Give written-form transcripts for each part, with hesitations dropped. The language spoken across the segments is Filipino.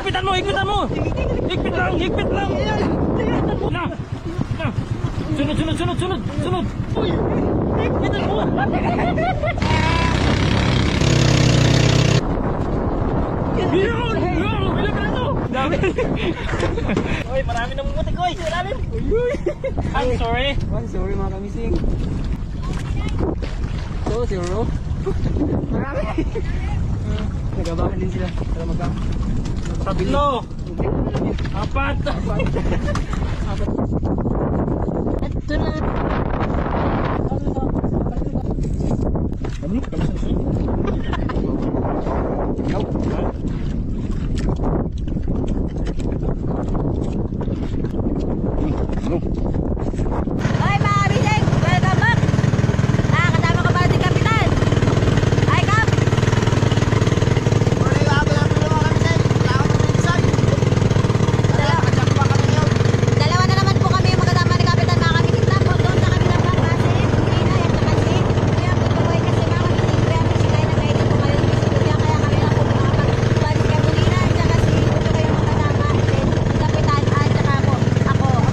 Higpitan mo, higpitan mo. Higpit lang, higpit lang. Na. Na. Sunod, sunod, sunod, sunod, sunod. Uy, higpitan mo. Yun, bilang ka na to. Dami. Uy, marami nang mutik, uy. Ilalim. Uy. I'm sorry. I'm sorry mga kamising. So, zero. Marami. Nagabakan din sila para Tatlo. Apat. Ito na. Ano? Kamusta na sa'yo? Ikaw? Ano? Hoy mga kabisig! Welcome back! Nakakasama ko pala si Kapitan. Hi, Kap! Dalawa na naman po kami yung magkasama ni Kapitan mga kabisig. Tapos doon na kami ng Pangasinan. Hindi na, yung Pangasinan. Kaya po tuloy kasi mga kabisig. Kaya po si Kaya nag-guide po kayo ng Biskuya. Kaya kami lang po makapag-balik kay Bulina. Tsaka si Ucho kayo magkasama. Si Kapitan at tsaka po ako.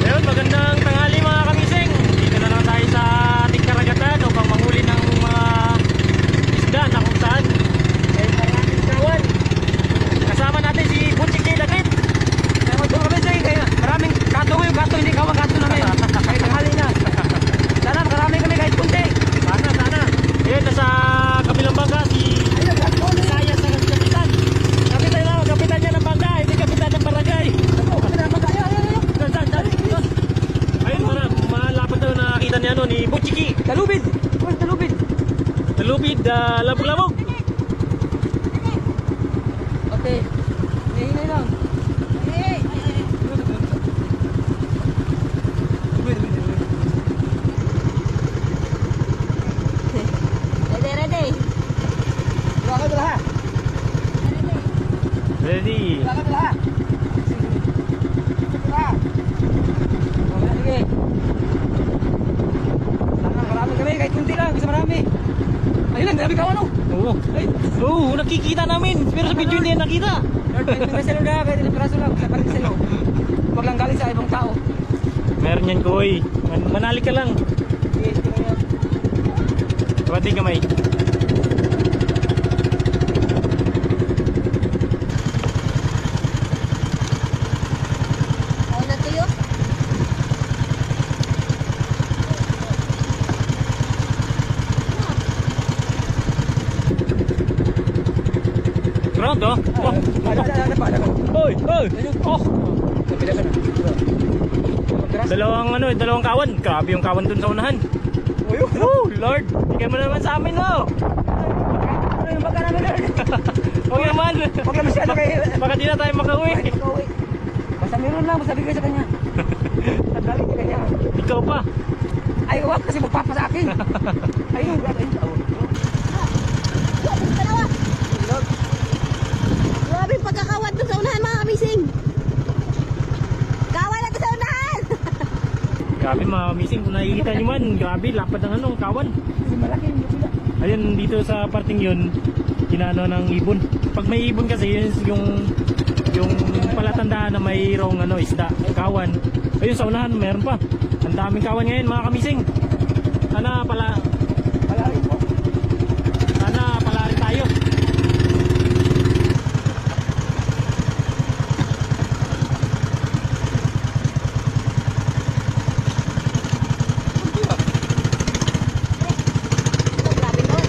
Ayun, magandang tanghali mga kamising. Dito na lang tayo sa ating karagatan upang manghuli ng mga isda na kung saan ay maraming kawan. Kasama natin si Butchik Dakit. Kaya mga kamising, kaya maraming kato ngayon, kato, hindi kawan-kato namin. Kahit tanghali na. Sana makarami kami kahit kunti. Sana, sana. Ayun, nasa kabilang bangka si Saya sa kapitan. Kapitan lang, kapitan niya ng bangka, hindi kapitan ng barangay. Ayun, malapad daw nakita niya ni Butchiki. Talubid! Uy, talubid! Talubid, labog-labog. Okay. Hinay lang. Ready, ready. Bakit wala ha? Ready. Bakit wala ha? Wala. Okay, sige. Marami kami, kahit kunti lang, bisa marami. Ayun lang, grabe kawan oh. Oo. Oo, nakikita namin. Pero sa video hindi yan nakita. May selo na, kahit ilang piraso lang, sa paling selo. Huwag lang galing sa ibang tao. Meron yan, Koy. Manali ka lang. Sige, sige na yan. Bati kamay. Ako na tuyo. Ground, oh. Oh. Ada pa, ada pa. Oy, oy. Oh. Napila ka na. Dalawang kawan. Grabe yung kawan dun sa unahan. Uy, Oh, Lord. Bigyan mo naman sa amin, no. ano yung baka namin Lord? Huwag naman. Huwag na masyado kayo. Baka di na tayo makauwi. Makauwi. Basta meron lang, basta bigay sa kanya. At galing sa kanya. Ikaw pa. Ay, huwag kasi magpapa sa akin. Ayun, ayun. Dalawa. Grabe yung pagkakawat doon sa unahan mga kamising. Kawan natin sa unahan. Grabe mga missing. Kung nakikita nyo man, grabe, lapad ng kawan. Kasi malaki yung pila. Ayun, dito sa parting yun, kinano ng ibon. Pag may ibon kasi, yun yung palatandaan na mayroong isda, kawan. Ayun, sa unahan, meron pa. Ang daming kawan ngayon mga kamising. Sana pala rin tayo. Grabe doon.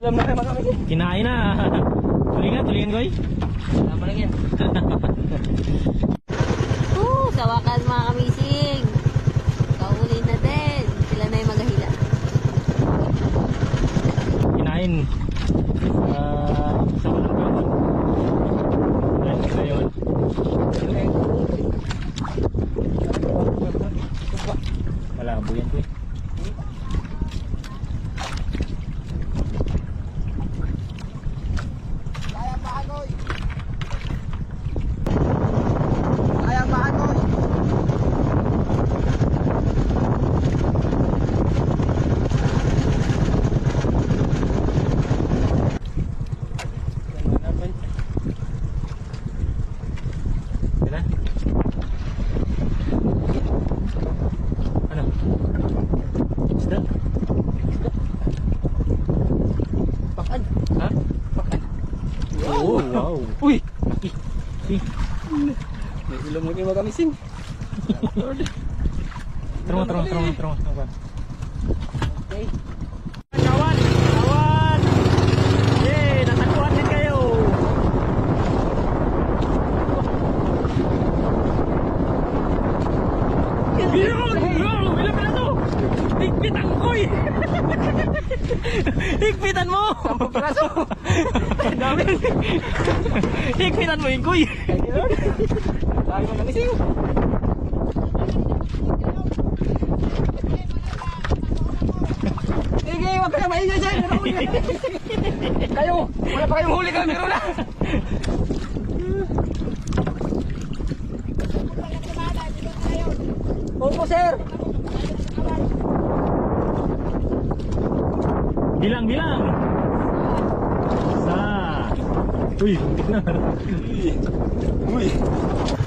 Alam na naman kami. Kinain na. Tulingan koy. Tama lang yan. Sa wakas mga kamising. Kauli na din. Sila na yung maghahila. Kinain. Sa walang gawin. Ngayon. Malabo yan koy. Ayang bahagoy. Kailan? Ano? Isda? Pakan. Ha? Pakan. Oh, wow. Uy! Laki. Si. May ilong mo kayo mga kamising. Terong. Okay. Kawan! Kawan! Yay! Natakuan din kayo! Ilan pala to? Higpitan ko eh! Higpitan mo! 10 piraso. Dami! Higpitan mo yung kuy! Thank you, Lord. Dami mga kamising. Sige, huwag ka na maingay dyan. Kayo, wala pa kayong huli kami. Meron na. Opo, sir. Bilang! Sa! Uy! Buntik na! Uy.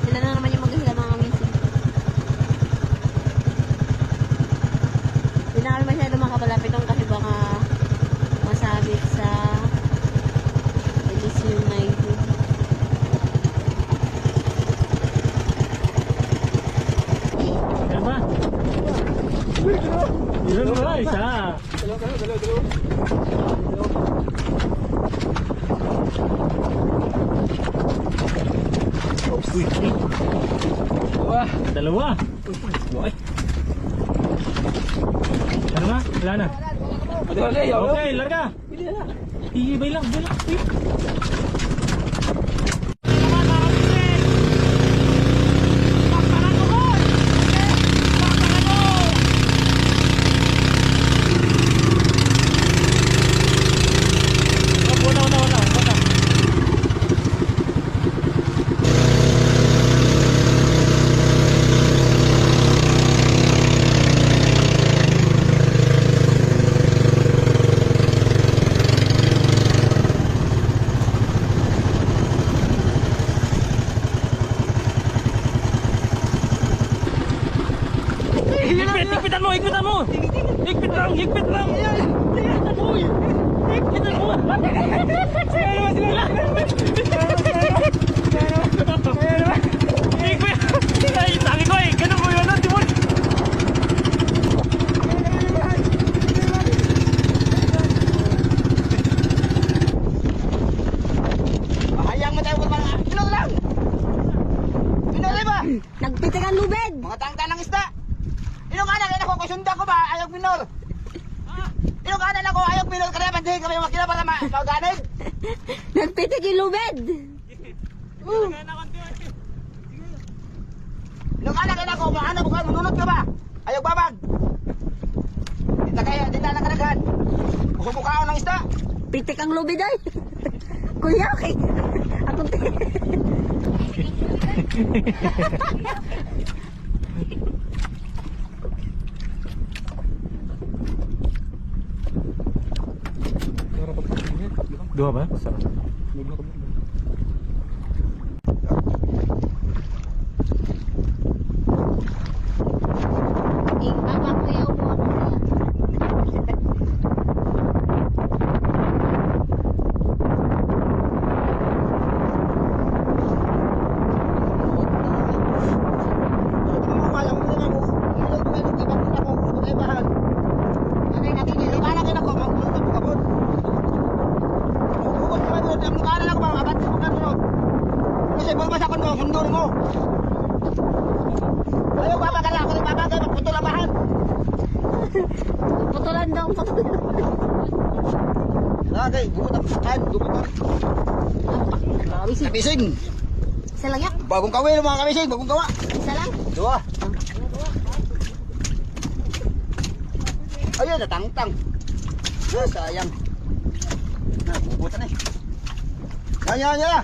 Sila na naman yung maghahila mga kamising. Hindi na kami masyado makapalapit doon kasi baka masabit sa Elysium Night. Yan ba? Ilan ba? Isa! Dalawa. Uy! Wah. Dalawa! Boy. Ano na? Wala na? Okay, larga! Bili na. Bay lang! Uy! Higpitan mo! Higpit lang! Uy! Higpitan mo! Higpit! Ay, sabi ko eh! Ganun mo yun! Timon! Hayang mo tayo mga Pinol lang. Pinol ba? Nagpitik ang lubid! Mga tangtan ng isda. Inukanan ako, kusunda ko ba? Ayaw pinol. Inukanan ako, ayaw pinol. Kaya bandihin kami makina para maganig. Nagpitik yung lubid! Inukanan ako, mahanap ko, manunod ka ba? Ayaw babag. Dita na kanaghan. Kusumukao ng isda. Pitik ang lubid ay! Kuya, okay. Akong Dua ba? Sarap. Kuya, upo ako kuya. daw ang patuloy. Lagay, bukod ang sakan, bukod ang Kamising. kamising. Isa lang yak. Bagong kawin mga kamising, bagong gawa. Isa lang. Dua. Ayun, natangtang. Ah, sayang. Nabubutan eh. Kanya.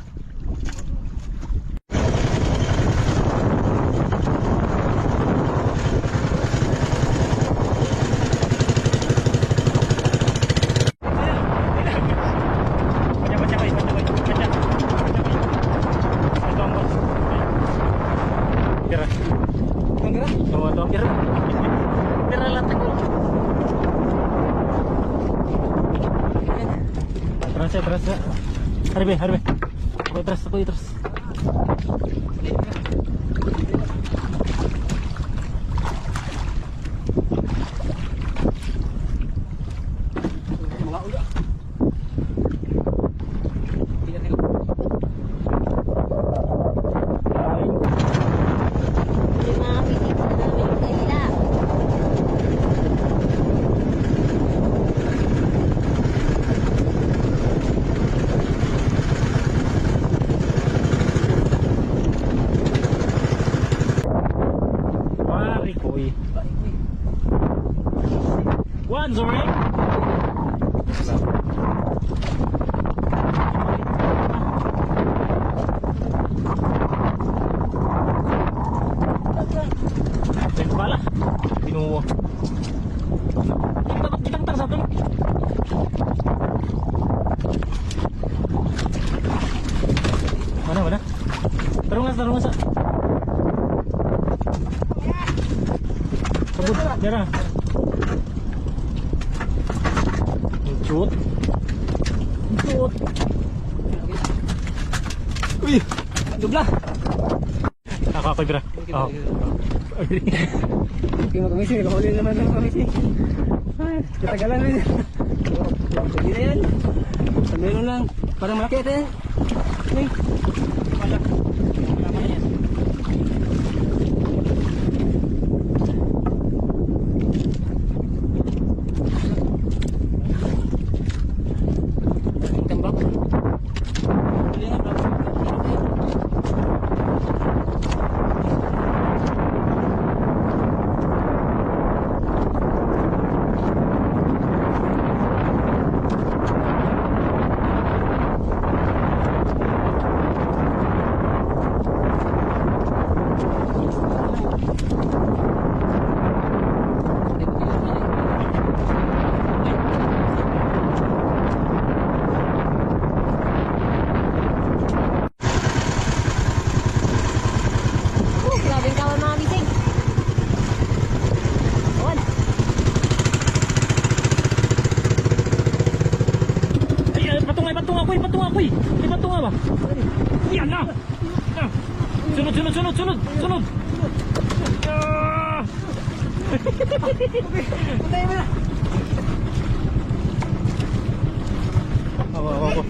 Baca koy. Baca. Ito ang boss. Tira. Tira? Oo, ito. Tira. Tira lang ko. Terus. Harbe. Aku terus. Mga ulo. Yung mga pitik na namin yung kaila. Pari koy. One, sorry. Ayun pala. Binuwo. Kitang satu. Mana? Terungas. Sebut, jarang. Cut. Wih, jumlah. Ako bira. Oh. Okay, mga kamising, nakahuli naman ng kamising. Ay, katagalan rin. Hindi na yan. Meron lang. Parang malaki ito yan. Ay. Tambak. Huli nga, bro. Grabe ang kawan mga bising. Awan. Ay, patunga ako. Ay, patunga ba? Yan na. Sunod. Ah! Puntayin mo na. Ako.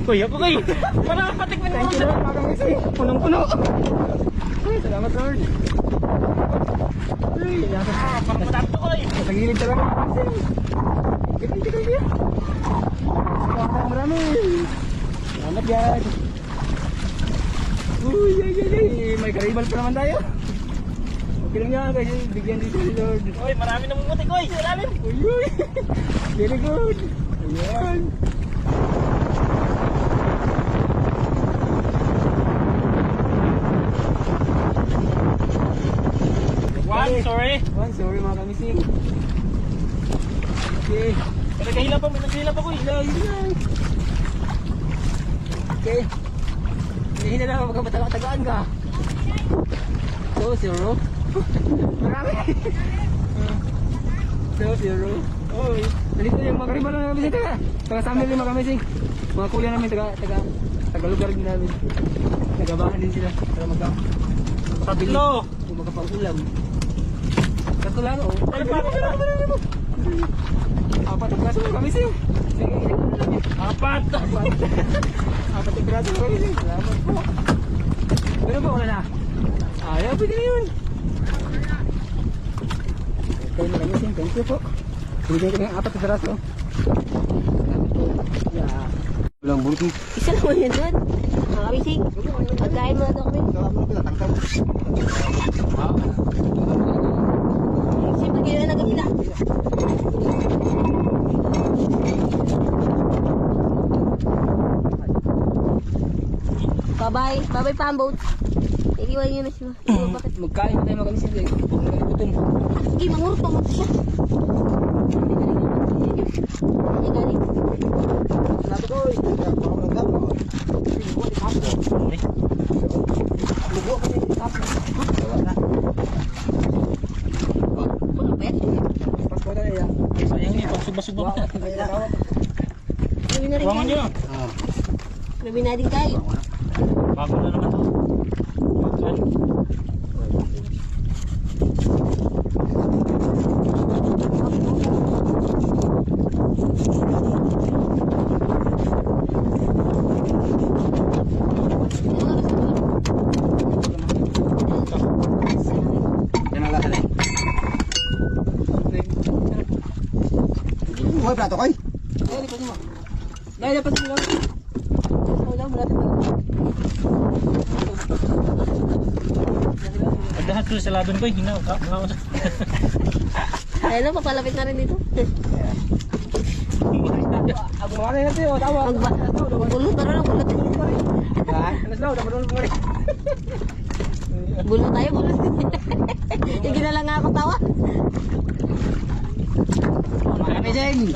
Para patikmin mo Thank you, Lord, mga kamising. Punong-puno. Ay, salamat, Lord. Ay, Pagpatato ko eh. sa gilid talaga mga kamising. Tikal niya. Marami. Salamat yan. Uy, ay. May karibal pa naman tayo. Okay lang yan, kasi bigyan dito ni Lord. Oy, marami namumutik ko eh. Ilalim. Uy. Very good. Ayan. One, sorry. Sorry mga kamising. Okay. Nagkahilap ako eh. Okay. Hindi na lang magkabatagaan ka. So, zero. Marami. So, zero. Oh, nandito yung mga karibal na kamising. Taga sa amin yung mga kamising. Mga kuya namin, taga lugar din namin. Nagabahan din sila. Para Tatlo. kung magkapang-ulam. Kato lang, oh. Ay, paano? Apat ang braso mga kamising. Sige, Apat. apat ang braso mga kamising. Salamat po. Pero ba, wala na? Ayaw, pwede na yun. Okay mga kamising, thank you po. Binigyan ko ng 4 na piraso. Yeah. Walang bulto. Isa naman yan doon. Mga kamising. Pagkain mo na daw kami. Kasi pagkain na nagkapila. Bye-bye. Bye-bye, Pamboat. Iiwan nyo na siya. Bakit? Magkain tayo mga kamising. Gutom. Sige, mangurot pa mo siya. Hindi galing. Sabi ko, Wala pa yan. Sayang niya, pagsuba-suba pa. Gabi na rin Huwangan kayo. nyo. Gabi na din kayo. Bago na naman to. Yan. Yan ang lahat. Buhay plato koy. Dahil dapat sila. Adahan tuloy sa ladon ko, hinaw ka. Ayun, papalapit na rin dito. Ako mga na natin, tawa. Bulot na rin, bulot. Anas daw, dapat ulit mo rin. Bulot tayo, bulot. Hindi na lang nga ako tawa. Amazing.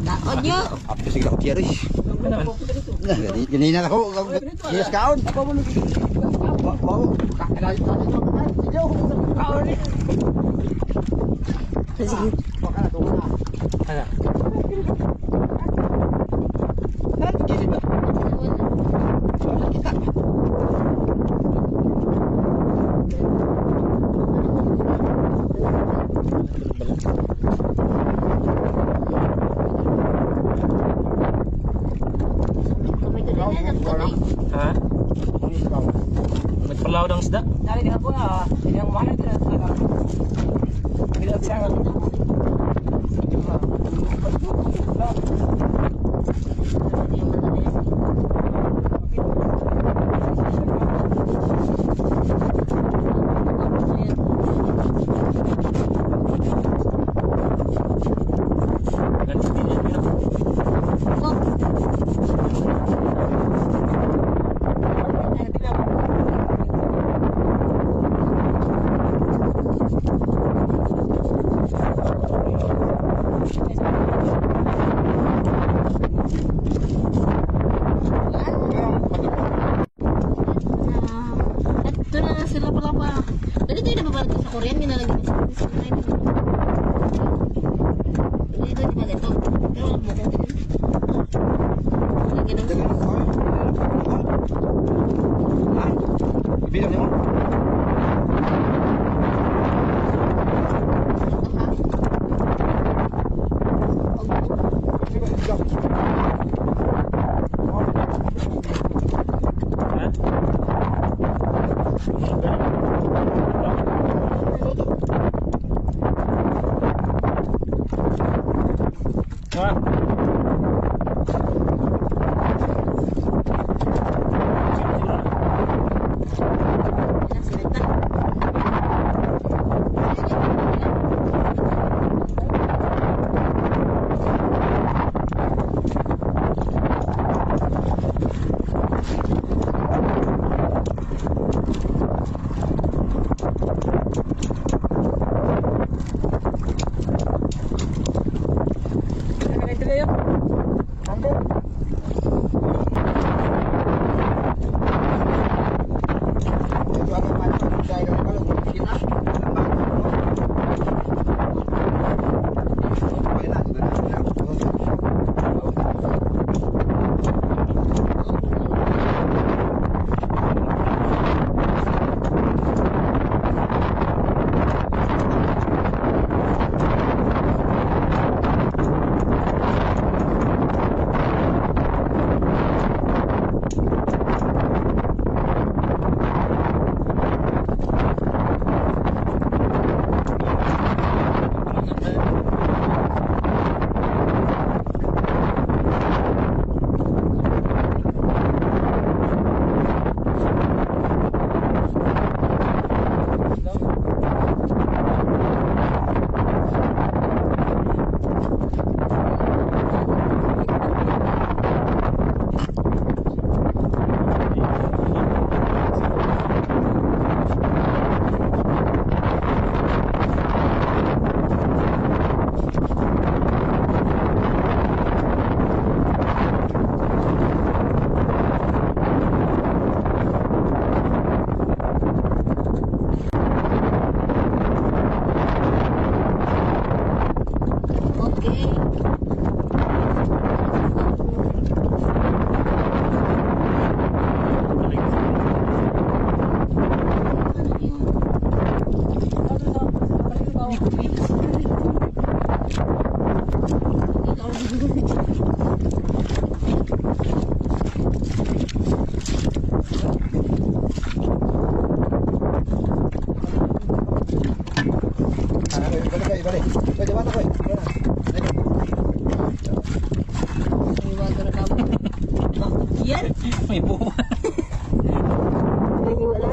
Taon nyo. Apa sige ako tiyaris. Ganina ako. Yes kaon. Wow. Sige. Ano? Kamay ko na yan, kamay. Ha? Nagpalaw ng isda? Dali din ako na. Hindi ang mahal din. Bilang siya. Ito na lang sila pala pa. Ganito yung nababalot sa Korean, nilalagyan mo sa ito, di ba ito? Pero wala mo ko. Lagyan ng Bilang mo. Balik. Pwede ba ito, boy? Yan. May buwan. Wala.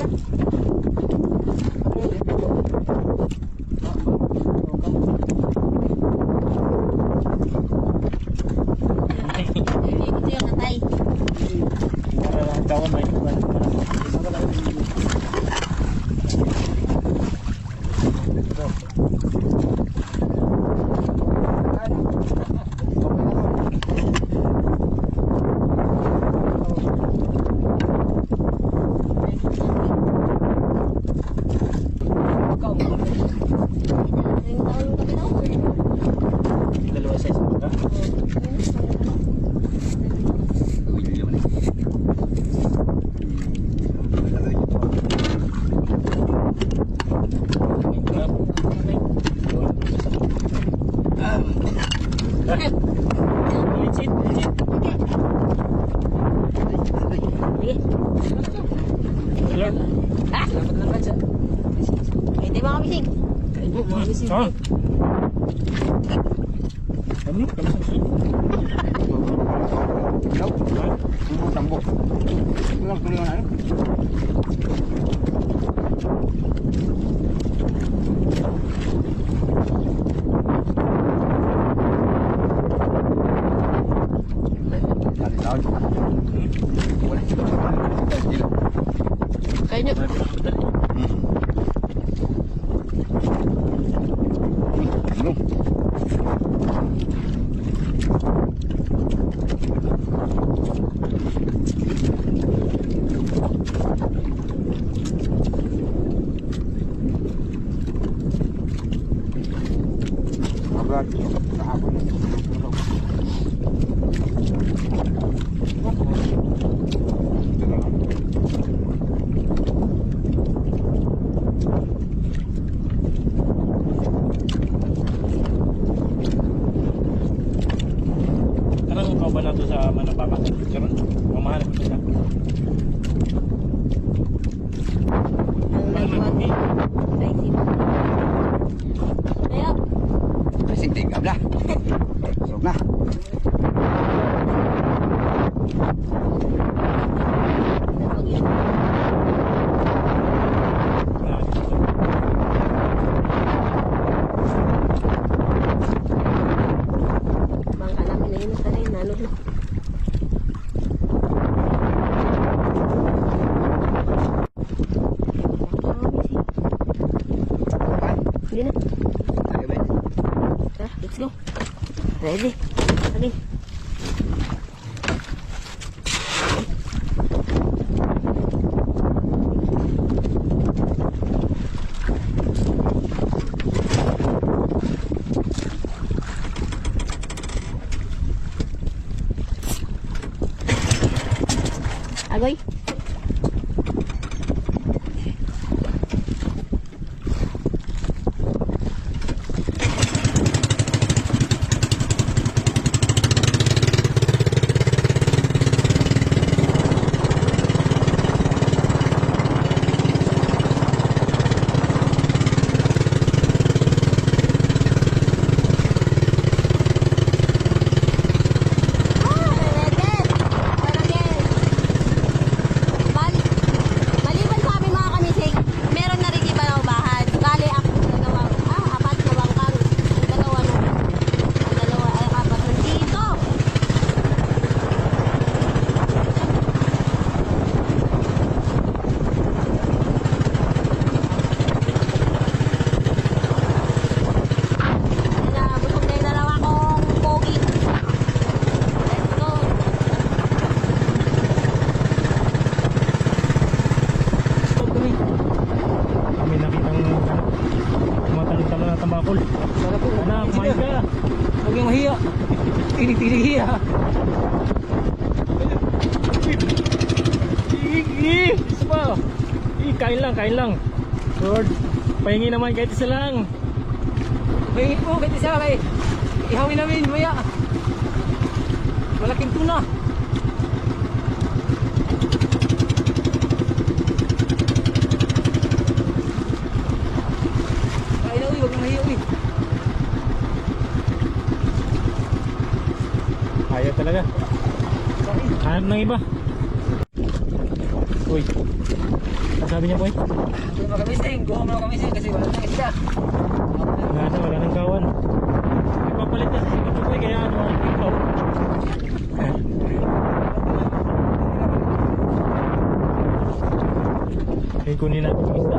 Ito yung atay. Kawan ba ito? Dalawa size mo ka? Licit. Salamat lang ka dyan. Hindi mga kamising. Kain mo, mga mising. Ah. Ano? Kamusta siya? Ilaw. Tambok. Tulang tulingan ano? Taon. Wala. Ilaw. Kain nyo. Ano? Mabat. Kahapon. Karang ikaw ba na to sa Manapapa? Karon? Mamahanap ko siya. Ang nagpapit. Ayo. Kasing tingkap lah. Sok na. Bangka namin na yun. Sana yun. Nanod na. Hindi na. Ayo, Ben. Tara, let's go. Ready. Lagi. Agoy. mahiya. Tinig hiya. Isa pa. Kain lang. Lord, pahingi naman kahit isa lang. Pahingin po, kahit isa kay ihawin namin, maya. Malaking tuna. Kain na uy, huwag na mahiya uy. Ayaw talaga. Kain. Hanap ng iba. Uy. Ano sabi niya, boy? Wala mga kamising, guha mga kamising kasi wala nang isda. Wala nang kawan. Ipapalit na si Butcho Boy kaya ano, ikaw. Okay, kunin natin yung isda.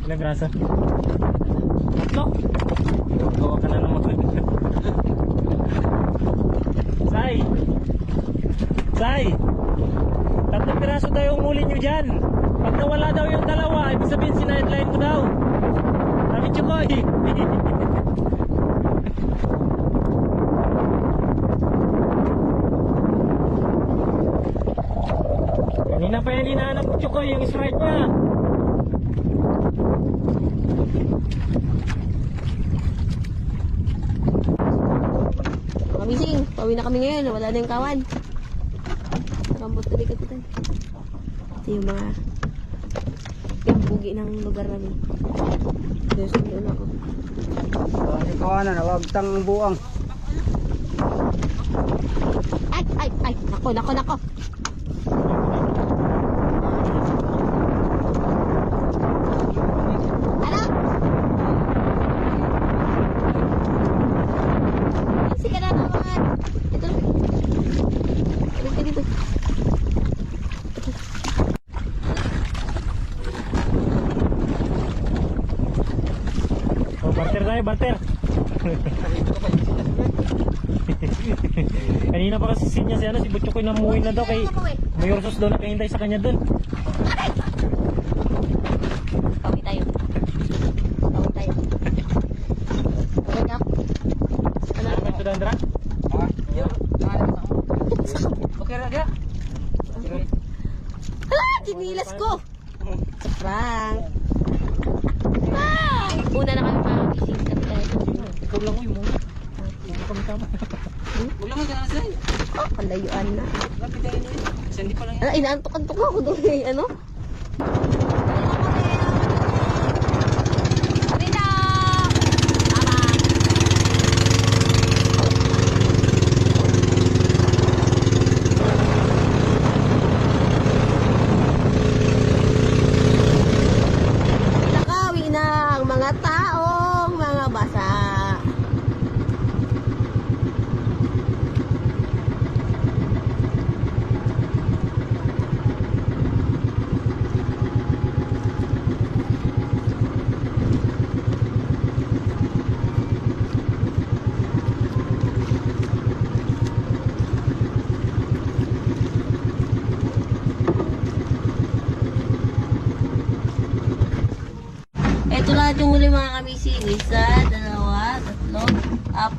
Ilang grasa? 3? Gawa ka na naman. Say! 3 piraso daw yung huli nyo dyan. Pag nawala daw yung 2, ibig sabihin sinideline ko daw. Sabi Chukoy. Kanina pa yan hinahanap ko Chukoy yung strike niya. Kamising, pauwi na kami ngayon. Wala na yung kawan. Nakambot ulit ako tayo. Ito yung mga pugi ng lugar namin. Doon ako. Yung kawanan, wag tang buang. Ay! Nako! Ano? Kasi ka na naman. Ito. Balik ka dito. Oh, barter tayo, barter. Kanina pa kasi sinya si Butcho Koy namuwi na daw kay Mayor Sos daw nakahintay sa kanya doon. Pauwi tayo. Wake up. Ano? Ano ba ito, Dandra? Okay na kaya? Hala! Ginilas ko! Sa prank. Una na kami makakising kami tayo. Ikaw lang uy mo. Hindi kami tama. Huwag lang ka na sa'yo. Oh, palayuan na. Lapit tayo nyo eh. Kasi hindi pa lang yan. Ala, inaantok-antok ako doon eh. Ano? Rina! Tama! Nakawi na ang mga taong mga basa. Ito lahat yung huli mga kamising. 1, 2, 3, 4,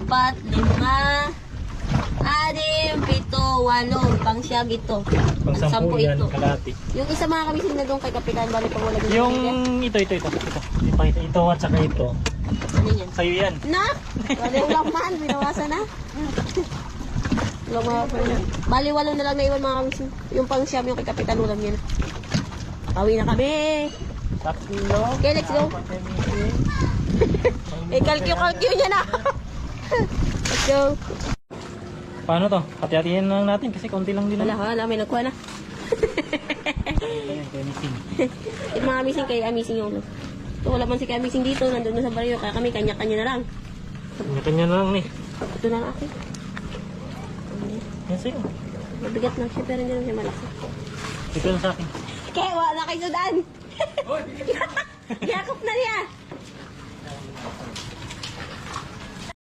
5, 6, 7, 8, 8. Pangsyag ito. Pang 10 10 yan, ito. kalati. Yung isa mga kamising na doon kay Kapitan Bali pag wala Yung ito. Ito at saka ito. Ano yan? Sa'yo yan. Na! Wala yung laman. Binawasan na. Bali 8 na lang naiwan mga kamising. Yung pangsyag yung kay Kapitan ulam yan. Pauwi na kami. 3. Okay, let's go. Kalkyo niya na. Let's go. Paano to? Hati-hatiin lang natin kasi konti lang din. Wala, may nagkuha na. Ayan, kaya missing. Yung mga missing kay Amising yung ito, wala man si kay Amising dito, nandun na sa baryo, kaya kami kanya-kanya na lang. Kanya-kanya na lang eh. Ito na lang akin. Yan sa'yo. Mabigat lang siya, pero hindi lang siya malaki. Ito lang sa akin. Kaya wala kayo sudan. Yakap na niya.